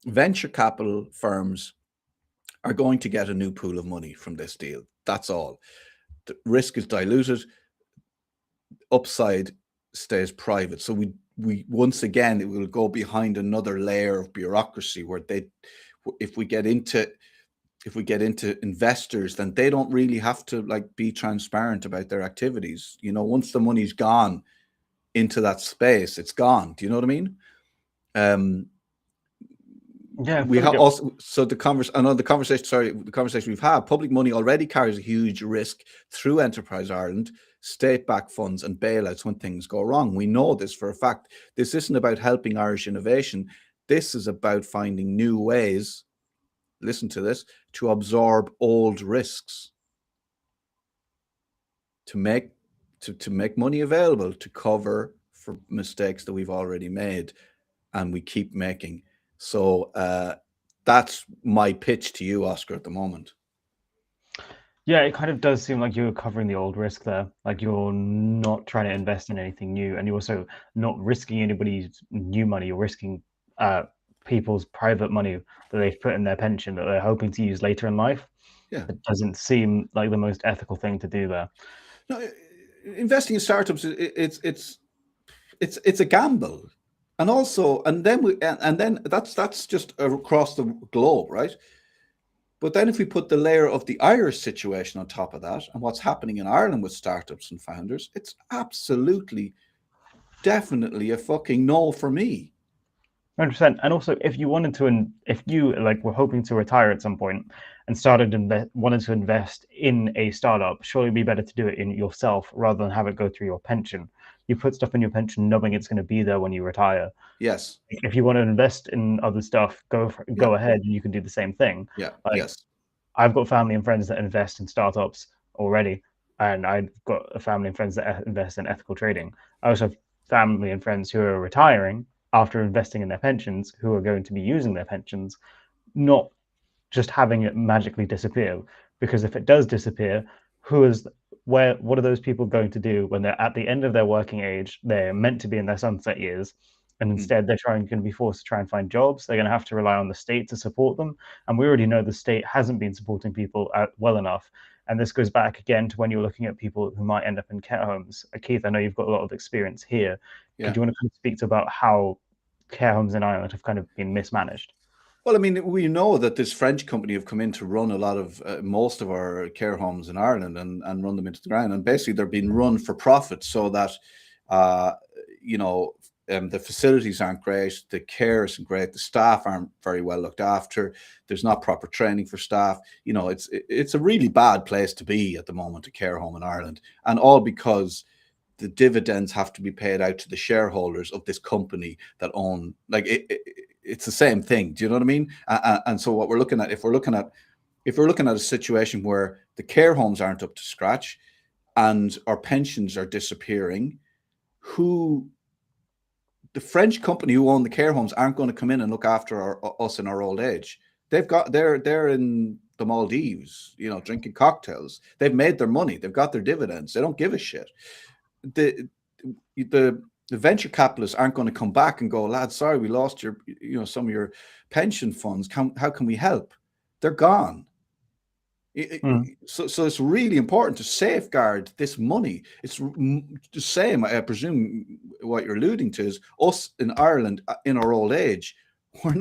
Venture capital firms are going to get a new pool of money from this deal. That's all. The risk is diluted, upside stays private. So we once again, it will go behind another layer of bureaucracy where if we get into investors, then they don't really have to like be transparent about their activities. Once the money's gone into that space, it's gone. Do you know what I mean? Yeah, We have also, so the conversation we've had, public money already carries a huge risk through Enterprise Ireland, state-backed funds and bailouts when things go wrong. We know this for a fact. This isn't about helping Irish innovation. This is about finding new ways, listen to this, to absorb old risks, to make money available to cover for mistakes that we've already made and we keep making. So that's my pitch to you, Oscar, at the moment. Yeah, it kind of does seem like you're covering the old risk there. Like you're not trying to invest in anything new, and you're also not risking anybody's new money. You're risking people's private money that they've put in their pension that they're hoping to use later in life. Yeah, It doesn't seem like the most ethical thing to do there. no, investing in startups, it's a gamble, and then that's just across the globe, right? But then if we put the layer of the Irish situation on top of that and what's happening in Ireland with startups and founders, it's absolutely, definitely a fucking no for me. 100%. And also, if you wanted to, and if you like were hoping to retire at some point and wanted to invest in a startup, surely it'd be better to do it in yourself rather than have it go through your pension. You put stuff in your pension knowing it's going to be there when you retire. Yes. If you want to invest in other stuff, go ahead, and you can do the same thing. Yeah. Like, Yes. I've got family and friends that invest in startups already, and I've got a family and friends that invest in ethical trading. I also have family and friends who are retiring after investing in their pensions, who are going to be using their pensions, not just having it magically disappear. Because if it does disappear, what are those people going to do when they're at the end of their working age? They're meant to be in their sunset years, and instead they're going to be forced to try and find jobs. They're going to have to rely on the state to support them, and we already know the state hasn't been supporting people well enough. And this goes back again to when you're looking at people who might end up in care homes. Keith, I know you've got a lot of experience here. Yeah. Could you want to kind of speak to about how care homes in Ireland have kind of been mismanaged? Well, I mean, we know that this French company have come in to run a lot of most of our care homes in Ireland and run them into the ground. And basically, they're being run for profit so that, uh, the facilities aren't great, the care isn't great, the staff aren't very well looked after. There's not proper training for staff. It's a really bad place to be at the moment, a care home in Ireland, and all because the dividends have to be paid out to the shareholders of this company that own, like it's the same thing. Do you know what I mean? And so what we're looking at, if we're looking at a situation where the care homes aren't up to scratch and our pensions are disappearing, the French company who own the care homes aren't going to come in and look after us in our old age. They're in the Maldives, drinking cocktails. They've made their money. They've got their dividends. They don't give a shit. The venture capitalists aren't going to come back and go, lads, sorry, we lost some of your pension funds. How can we help? They're gone. So it's really important to safeguard this money. It's the same, I presume, what you're alluding to is us in Ireland in our old age. We're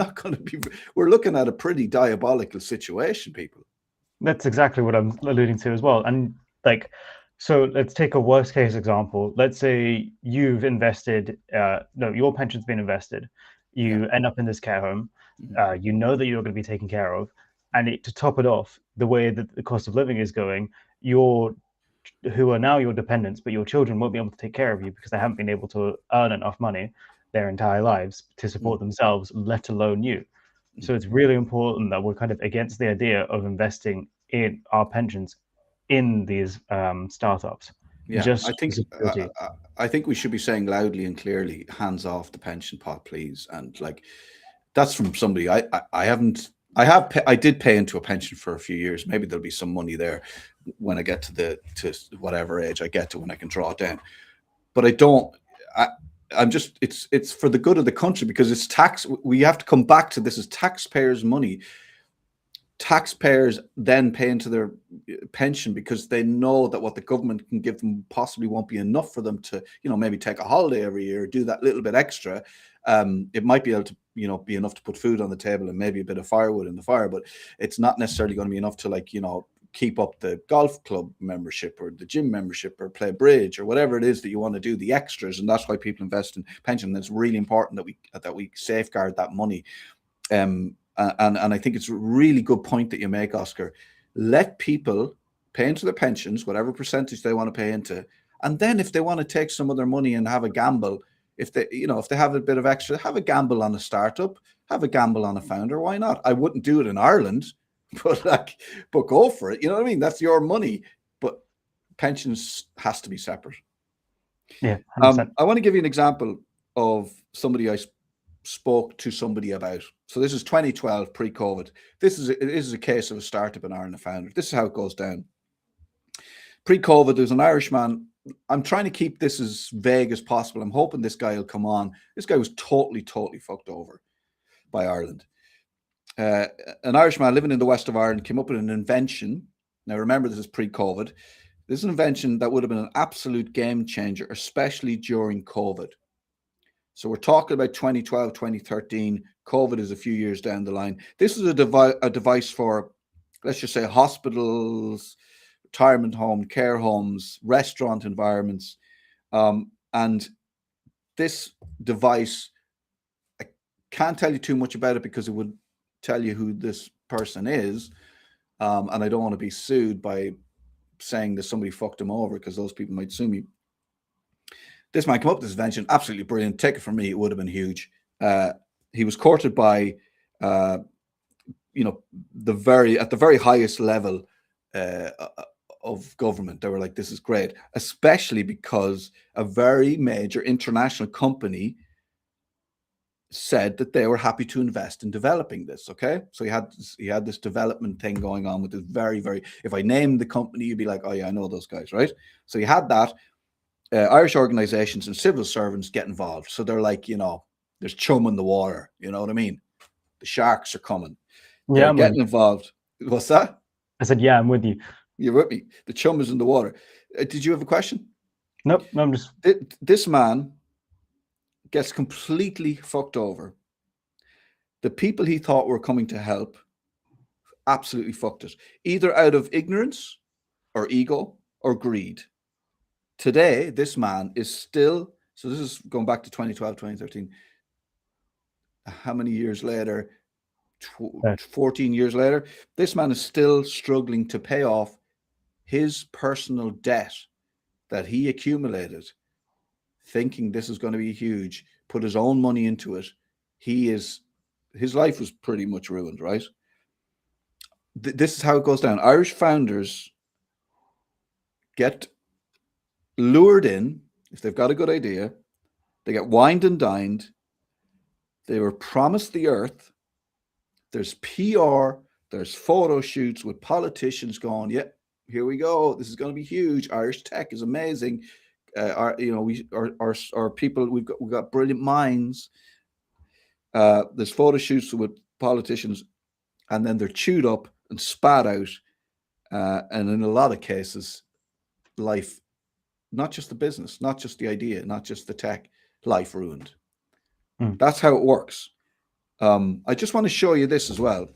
looking at a pretty diabolical situation, people. That's exactly what I'm alluding to as well. And so let's take a worst case example. Let's say you've invested, your pension's been invested. You end up in this care home. You know that you're going to be taken care of. And to top it off, the way that the cost of living is going, who are now your dependents, but your children won't be able to take care of you because they haven't been able to earn enough money their entire lives to support themselves, let alone you. So it's really important that we're kind of against the idea of investing in our pensions in these startups. Yeah, Just I think security. I think we should be saying loudly and clearly, hands off the pension pot, please. And like, that's from somebody I did pay into a pension for a few years. Maybe there'll be some money there when I get to whatever age I get to when I can draw it down. But I don't. I'm just. It's for the good of the country because it's tax. We have to come back to this as taxpayers' money. taxpayers then pay into their pension because they know that what the government can give them possibly won't be enough for them to, maybe take a holiday every year, do that little bit extra. It might be able to, be enough to put food on the table and maybe a bit of firewood in the fire, but it's not necessarily going to be enough to, like, keep up the golf club membership or the gym membership or play bridge or whatever it is that you want to do, the extras. And that's why people invest in pension. And it's really important that we safeguard that money. And I think it's a really good point that you make, Oscar. Let people pay into their pensions, whatever percentage they want to pay into, and then if they want to take some of their money and have a gamble, if they have a bit of extra, have a gamble on a startup, have a gamble on a founder. Why not? I wouldn't do it in Ireland, but go for it. You know what I mean? That's your money, but pensions has to be separate. Yeah, 100%. I want to give you an example of somebody I spoke to somebody about. So this is 2012, pre-COVID. This is a case of a startup in Ireland, a founder. This is how it goes down. Pre-COVID, there's an Irishman. I'm trying to keep this as vague as possible. I'm hoping this guy will come on. This guy was totally fucked over by Ireland. An Irishman living in the west of Ireland came up with an invention. Now, remember, this is pre-COVID. This is an invention that would have been an absolute game changer, especially during COVID. So we're talking about 2012, 2013. COVID is a few years down the line. This is a device for, let's just say, hospitals, retirement home, care homes, restaurant environments. And this device, I can't tell you too much about it because it would tell you who this person is. And I don't want to be sued by saying that somebody fucked him over, because those people might sue me. This man came up with this invention, absolutely brilliant. Take it from me, it would have been huge. He was courted by, at the very highest level of government. They were like, this is great, especially because a very major international company said that they were happy to invest in developing this. Okay, so he had this development thing going on with this very, very, if I named the company, you'd be like, oh yeah, I know those guys, right? So he had that. Irish organizations and civil servants get involved. So they're like, there's chum in the water. You know what I mean? The sharks are coming. They're getting involved. What's that? I said, yeah, I'm with you. You're with me. The chum is in the water. Did you have a question? Nope, I'm just... This man gets completely fucked over. The people he thought were coming to help absolutely fucked it, either out of ignorance or ego or greed. Today, this man is still, so this is going back to 2012, 2013. How many years later? 14 years later, this man is still struggling to pay off his personal debt that he accumulated, thinking this is going to be huge, put his own money into it. His life was pretty much ruined, right? This is how it goes down. Irish founders get lured in. If they've got a good idea, they get wined and dined. They were promised the earth. There's PR, there's photo shoots with politicians going, yeah, here we go, this is going to be huge, Irish tech is amazing, our people, we've got brilliant minds. There's photo shoots with politicians, and then they're chewed up and spat out, and in a lot of cases, life, not just the business, not just the idea, not just the tech, life ruined. That's how it works. I just want to show you this as well,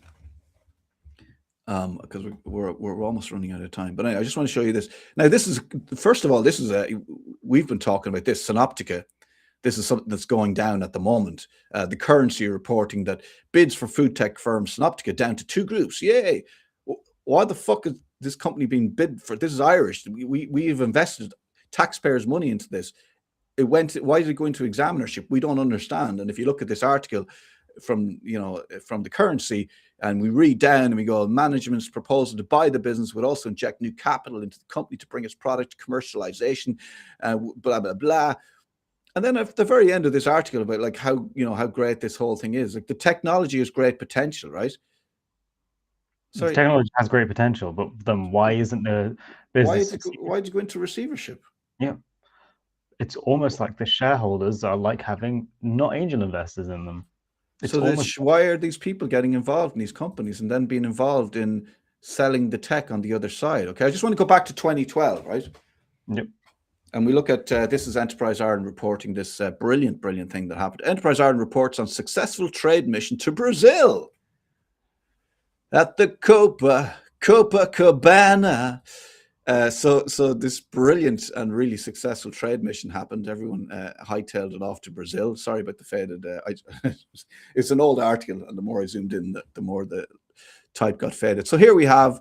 because we're almost running out of time. But anyway, I just want to show you this. Now, this is, first of all, this is we've been talking about this, Synoptica. This is something that's going down at the moment. The Currency reporting that bids for food tech firm Synoptica down to 2 groups. Yay! Why the fuck is this company being bid for? This is Irish. We've invested taxpayers' money into this. Why did it go into examinership? We don't understand. And if you look at this article from the Currency, and we read down and we go, management's proposal to buy the business would also inject new capital into the company to bring its product to commercialization, blah blah blah. And then at the very end of this article about like how great this whole thing is, like the technology has great potential, right? So technology has great potential, but then why isn't the business? Why did you go into receivership? Yeah, it's almost like the shareholders are like having not angel investors in them. It's So almost why are these people getting involved in these companies and then being involved in selling the tech on the other side? Okay, I just want to go back to 2012, right? yep. And we look at this is Enterprise Ireland reporting this brilliant thing that happened. Enterprise Ireland reports on successful trade mission to Brazil at the Copacabana. So this brilliant and really successful trade mission happened. Everyone hightailed it off to Brazil. Sorry about the faded. It's an old article, and the more I zoomed in, the more the type got faded. So here we have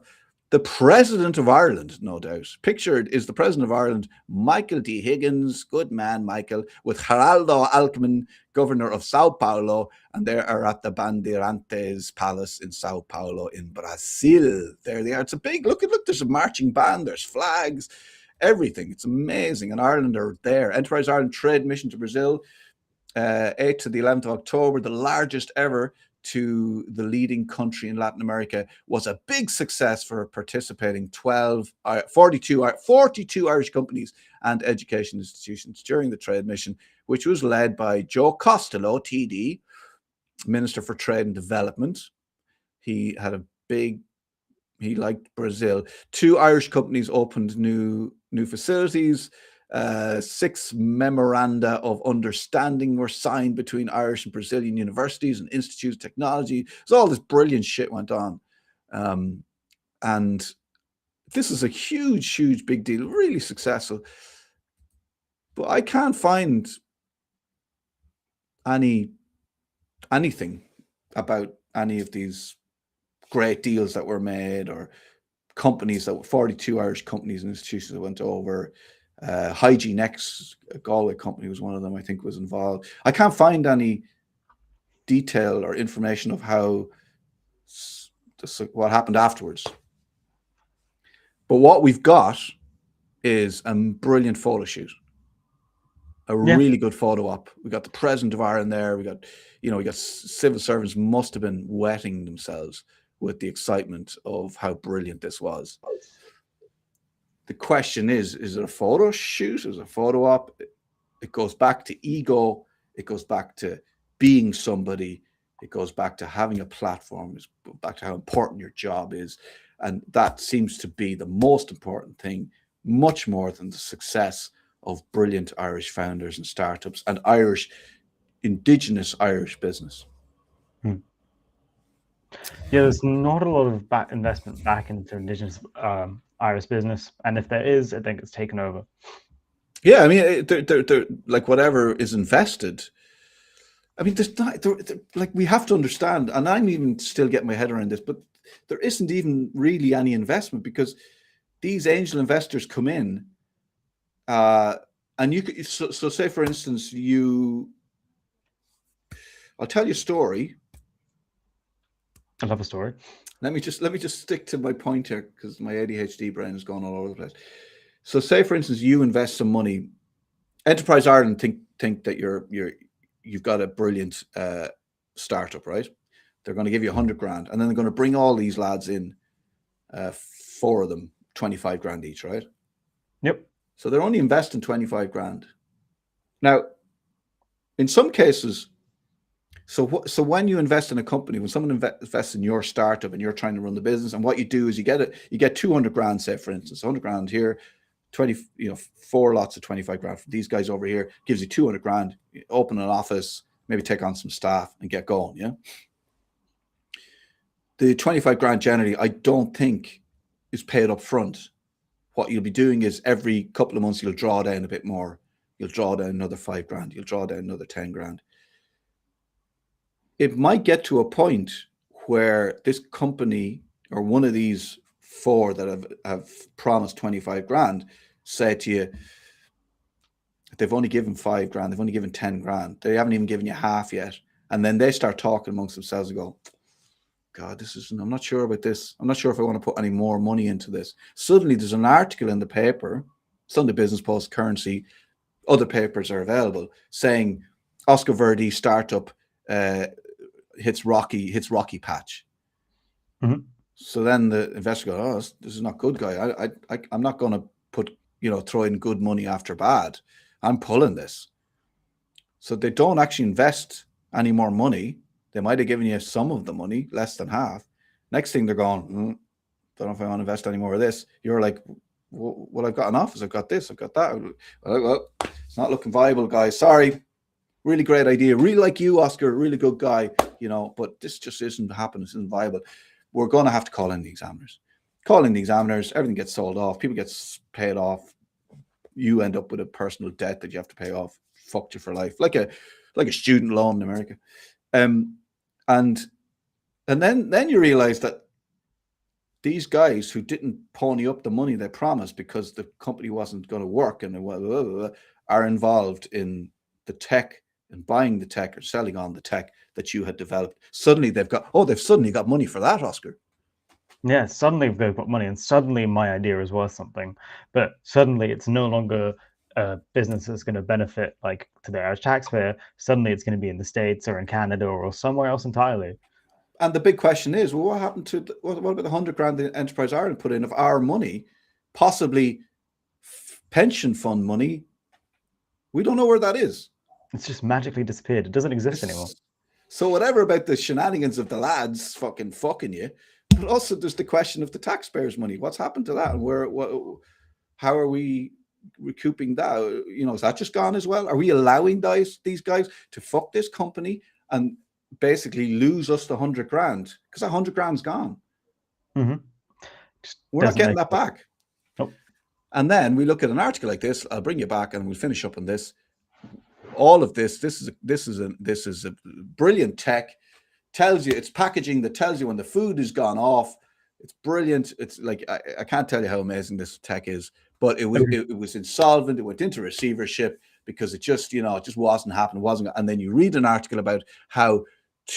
the President of Ireland, no doubt. Pictured is the President of Ireland, Michael D. Higgins, good man, Michael, with Geraldo Alckmin, Governor of Sao Paulo, and they are at the Bandeirantes Palace in Sao Paulo in Brazil. There they are. It's a big, look, there's a marching band, there's flags, everything. It's amazing. And Ireland are there. Enterprise Ireland trade mission to Brazil, 8th to the 11th of October, the largest ever to the leading country in Latin America, was a big success for participating 42 Irish companies and education institutions during the trade mission, which was led by Joe Costello, TD, Minister for Trade and Development. He liked Brazil. 2 Irish companies opened new facilities. 6 memoranda of understanding were signed between Irish and Brazilian universities and institutes of technology. So all this brilliant shit went on. And this is a huge, big deal, really successful. But I can't find anything about any of these great deals that were made, or companies that 42 Irish companies and institutions that went over. Hygiene X, a Galway company, was one of them, I think, was involved. I can't find any detail or information of what happened afterwards. But what we've got is a brilliant photo shoot, really good photo op. We got the President of Ireland there. We got civil servants must have been wetting themselves with the excitement of how brilliant this was. The question is it a photo shoot? Is it a photo op? It goes back to ego. It goes back to being somebody. It goes back to having a platform. It's back to how important your job is. And that seems to be the most important thing, much more than the success of brilliant Irish founders and startups and indigenous Irish business. Yeah, there's not a lot of investment back into indigenous Irish business, and if there is, I think it's taken over. Yeah, I mean, they're like whatever is invested. I mean, there's not like, we have to understand, and I'm even still getting my head around this, but there isn't even really any investment, because these angel investors come in, and you could, so say for instance, I'll tell you a story. I love a story. Let me just stick to my point here, because my ADHD brain is going all over the place. So say for instance, you invest some money. Enterprise Ireland think that you've got a brilliant startup, right? They're going to give you 100 grand, and then they're going to bring all these lads in, 4 of them, 25 grand each, right? Yep. So they're only investing 25 grand. Now, in some cases, so when you invest in a company, when someone invests in your startup and you're trying to run the business, and what you do is you get 200 grand, say for instance, 100 grand here, 4 lots of 25 grand from these guys over here, gives you 200 grand, you open an office, maybe take on some staff and get going. Yeah. The 25 grand generally, I don't think, is paid up front. What you'll be doing is every couple of months, you'll draw down a bit more. You'll draw down another 5 grand. You'll draw down another 10 grand. It might get to a point where this company, or one of these 4 that have promised 25 grand, say to you, they've only given 5 grand, they've only given 10 grand, they haven't even given you half yet. And then they start talking amongst themselves and go, God, I'm not sure about this. I'm not sure if I want to put any more money into this. Suddenly there's an article in the paper, Sunday Business Post, Currency, other papers are available, saying Oscar Verde startup hits rocky patch. Mm-hmm. So then the investor goes, oh, this is not good, guy. I'm not going to put, throw in good money after bad. I'm pulling this. So they don't actually invest any more money. They might have given you some of the money, less than half. Next thing they're going, don't know if I want to invest any more of this. You're like, well, I've got an office. I've got this. I've got that. Well, it's not looking viable, guys. Sorry. Really great idea. Really like you, Oscar. Really good guy, but this just isn't happening. This isn't viable. We're going to have to call in the examiners. Call in the examiners. Everything gets sold off. People get paid off. You end up with a personal debt that you have to pay off. Fucked you for life. Like a student loan in America. And then you realize that these guys who didn't pony up the money they promised because the company wasn't going to work and are involved in the tech and buying the tech or selling on the tech that you had developed. Suddenly they've suddenly got money for that, Oscar. Yeah, suddenly they've got money, and suddenly my idea is worth something. But suddenly it's no longer a business that's going to benefit like to the Irish taxpayer. Suddenly it's going to be in the States or in Canada or somewhere else entirely. And the big question is, well, what happened to what about the 100 grand the Enterprise Ireland put in of our money, possibly pension fund money? We don't know where that is. It's just magically disappeared. It doesn't exist anymore. So whatever about the shenanigans of the lads fucking you, but also there's the question of the taxpayers' money. What's happened to that? And how are we recouping that? Is that just gone as well? Are we allowing these guys to fuck this company and basically lose us the 100 grand? Because that 100 grand's gone. Mm-hmm. We're not getting that back. Nope. And then we look at an article like this. I'll bring you back and we'll finish up on this. All of this is a brilliant tech. Tells you, it's packaging that tells you when the food has gone off. It's brilliant. It's like I can't tell you how amazing this tech is. But it was insolvent. It went into receivership because it just wasn't happening. And then you read an article about how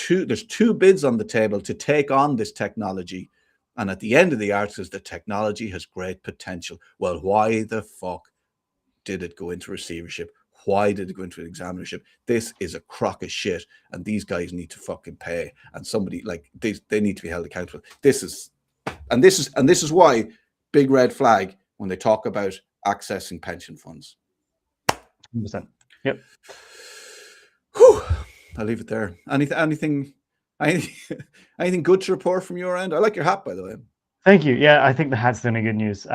there's two bids on the table to take on this technology. And at the end of the article says the technology has great potential. Well, why the fuck did it go into receivership? Why did it go into an examinership? This is a crock of shit, and these guys need to fucking pay. And somebody like they need to be held accountable. This is why big red flag when they talk about accessing pension funds. 100%. Yep. Whew. I'll leave it there. Anything good to report from your end? I like your hat, by the way. Thank you. Yeah, I think the hat's doing good news.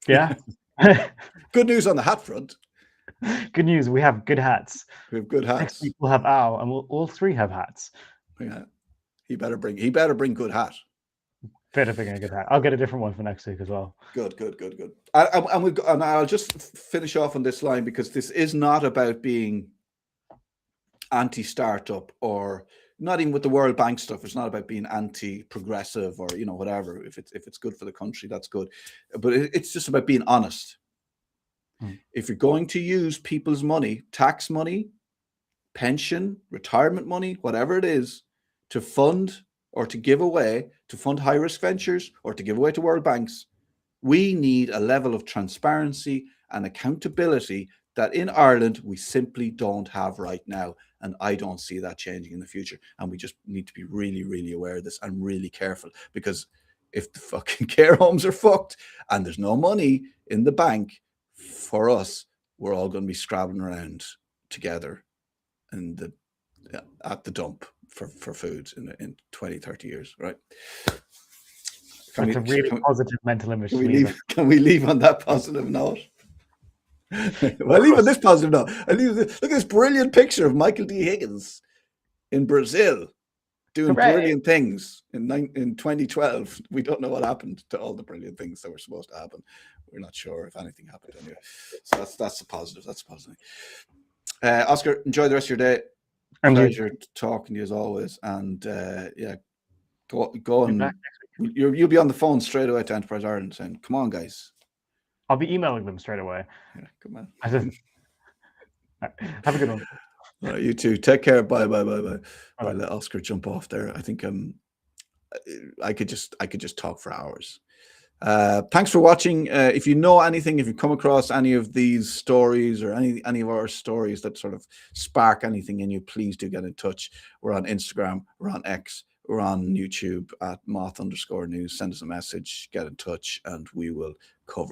Yeah. Good news on the hat front. Good news. We have good hats. We have good hats. Next week we'll have Al, and we'll all three have hats. Yeah. He better bring good hat. Better bring a good hat. I'll get a different one for next week as well. Good. And I'll just finish off on this line because this is not about being anti-startup or not even with the World Bank stuff. It's not about being anti-progressive or whatever. If it's good for the country, that's good. But it's just about being honest. If you're going to use people's money, tax money, pension, retirement money, whatever it is, to fund or to give away, to fund high-risk ventures or to give away to world banks, we need a level of transparency and accountability that in Ireland we simply don't have right now. And I don't see that changing in the future. And we just need to be really, really aware of this and really careful, because if the fucking care homes are fucked and there's no money in the bank for us, we're all going to be scrabbling around together at the dump for food in 20, 30 years, right? That's a really positive mental image. Can we leave on that positive note? Well, leave on this positive note. Look at this brilliant picture of Michael D. Higgins in Brazil doing brilliant things in 2012. We don't know what happened to all the brilliant things that were supposed to happen. We're not sure if anything happened anyway. So that's a positive. That's a positive. Oscar, enjoy the rest of your day. Pleasure talking to you as always. And go and you'll be on the phone straight away to Enterprise Ireland saying, "Come on, guys." I'll be emailing them straight away. Yeah, come on. Have a good one. All right, you too. Take care. Bye. I'll let Oscar jump off there. I think I could just talk for hours. Thanks for watching. If you know anything, if you come across any of these stories or any of our stories that sort of spark anything in you, please do get in touch. We're on Instagram, we're on X, we're on YouTube at MOTH_news. Send us a message, get in touch, and we will cover